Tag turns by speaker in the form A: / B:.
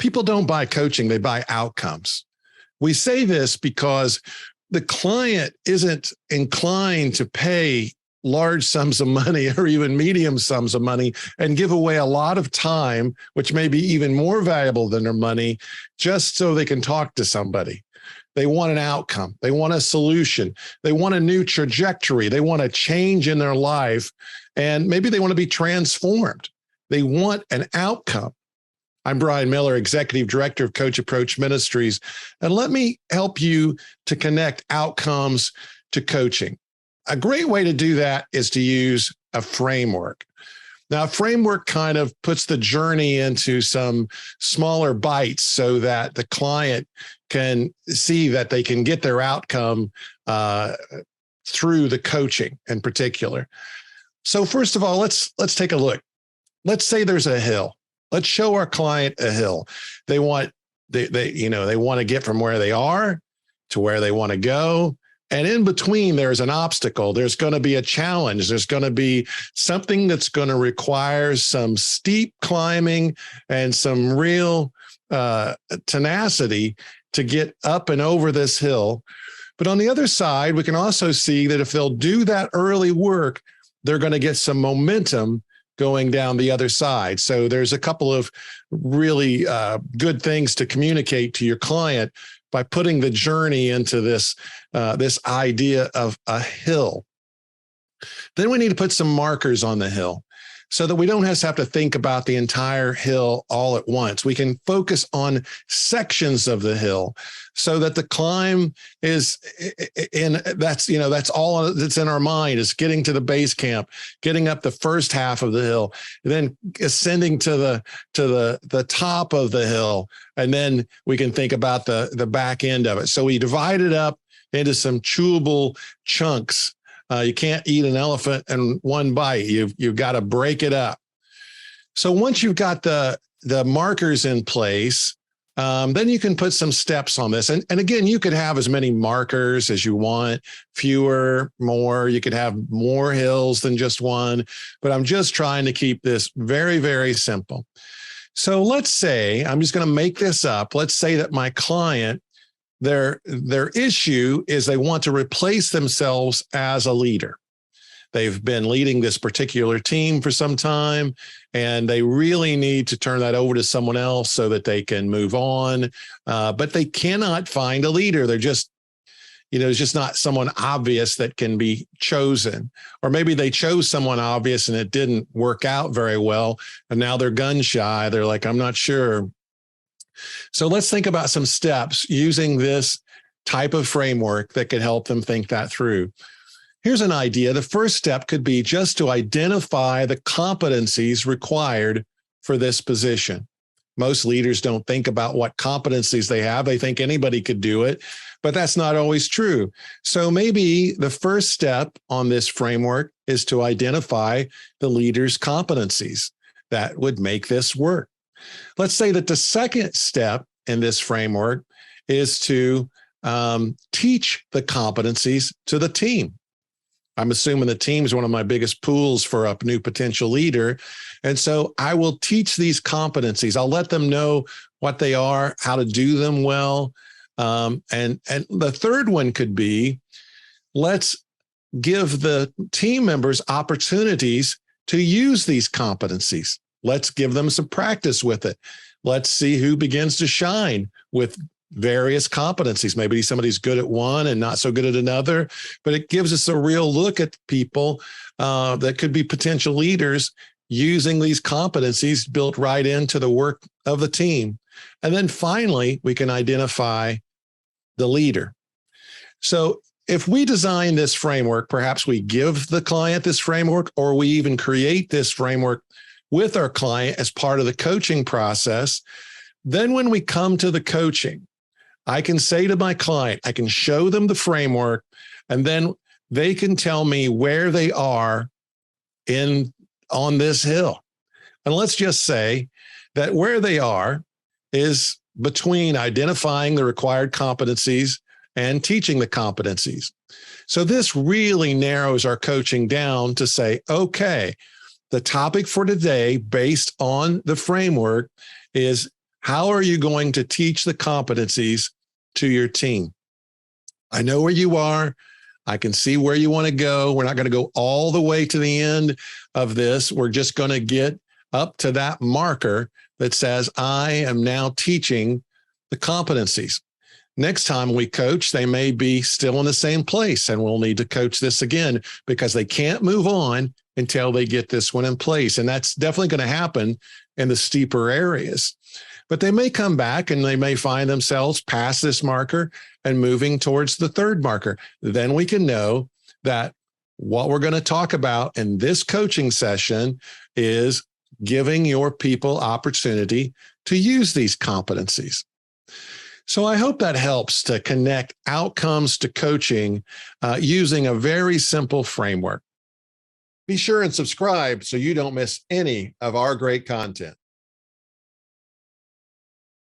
A: People don't buy coaching, they buy outcomes. We say this because the client isn't inclined to pay large sums of money or even medium sums of money and give away a lot of time, which may be even more valuable than their money, just so they can talk to somebody. They want an outcome. They want a solution. They want a new trajectory. They want a change in their life. And maybe they want to be transformed. They want an outcome. I'm Brian Miller, Executive Director of Coach Approach Ministries. And let me help you to connect outcomes to coaching. A great way to do that is to use a framework. Now, a framework kind of puts the journey into some smaller bites so that the client can see that they can get their outcome through the coaching in particular. So first of all, let's take a look. Let's say there's a hill. Let's show our client a hill. They want to get from where they are to where they want to go. And in between, there's an obstacle. There's going to be a challenge. There's going to be something that's going to require some steep climbing and some real tenacity to get up and over this hill. But on the other side, we can also see that if they'll do that early work, they're going to get some momentum going down the other side. So there's a couple of really good things to communicate to your client by putting the journey into this idea of a hill. Then we need to put some markers on the hill so that we don't have to think about the entire hill all at once. We can focus on sections of the hill so that the climb is that's all that's in our mind, is getting to the base camp, getting up the first half of the hill, then ascending to the top of the hill. And then we can think about the back end of it. So we divide it up into some chewable chunks. You can't eat an elephant in one bite. You've got to break it up. So once you've got the markers in place, then you can put some steps on this. And again, you could have as many markers as you want, fewer, more. You could have more hills than just one. But I'm just trying to keep this very, very simple. So let's say, I'm just going to make this up. Let's say that my client, their issue is they want to replace themselves as a leader. They've been leading this particular team for some time, and they really need to turn that over to someone else so that they can move on. But they cannot find a leader. They're just, it's just not someone obvious that can be chosen. Or maybe they chose someone obvious and it didn't work out very well. And now they're gun shy. They're like, I'm not sure. So let's think about some steps using this type of framework that could help them think that through. Here's an idea. The first step could be just to identify the competencies required for this position. Most leaders don't think about what competencies they have. They think anybody could do it, but that's not always true. So maybe the first step on this framework is to identify the leader's competencies that would make this work. Let's say that the second step in this framework is to teach the competencies to the team. I'm assuming the team is one of my biggest pools for a new potential leader. And so I will teach these competencies. I'll let them know what they are, how to do them well. And the third one could be, let's give the team members opportunities to use these competencies. Let's give them some practice with it. Let's see who begins to shine with various competencies. Maybe somebody's good at one and not so good at another, but it gives us a real look at people that could be potential leaders using these competencies built right into the work of the team. And then finally, we can identify the leader. So if we design this framework, perhaps we give the client this framework, or we even create this framework with our client as part of the coaching process. Then when we come to the coaching, I can say to my client, I can show them the framework, and then they can tell me where they are on this hill. And let's just say that where they are is between identifying the required competencies and teaching the competencies. So this really narrows our coaching down to say, okay, the topic for today, based on the framework, is How are you going to teach the competencies to your team? I know where you are. I can see where you want to go. We're not going to go all the way to the end of this. We're just going to get up to that marker that says, I am now teaching the competencies. Next time we coach, they may be still in the same place, and we'll need to coach this again because they can't move on until they get this one in place. And that's definitely going to happen in the steeper areas. But they may come back and they may find themselves past this marker and moving towards the third marker. Then we can know that what we're going to talk about in this coaching session is giving your people opportunity to use these competencies. So I hope that helps to connect outcomes to coaching using a very simple framework. Be sure and subscribe so you don't miss any of our great content.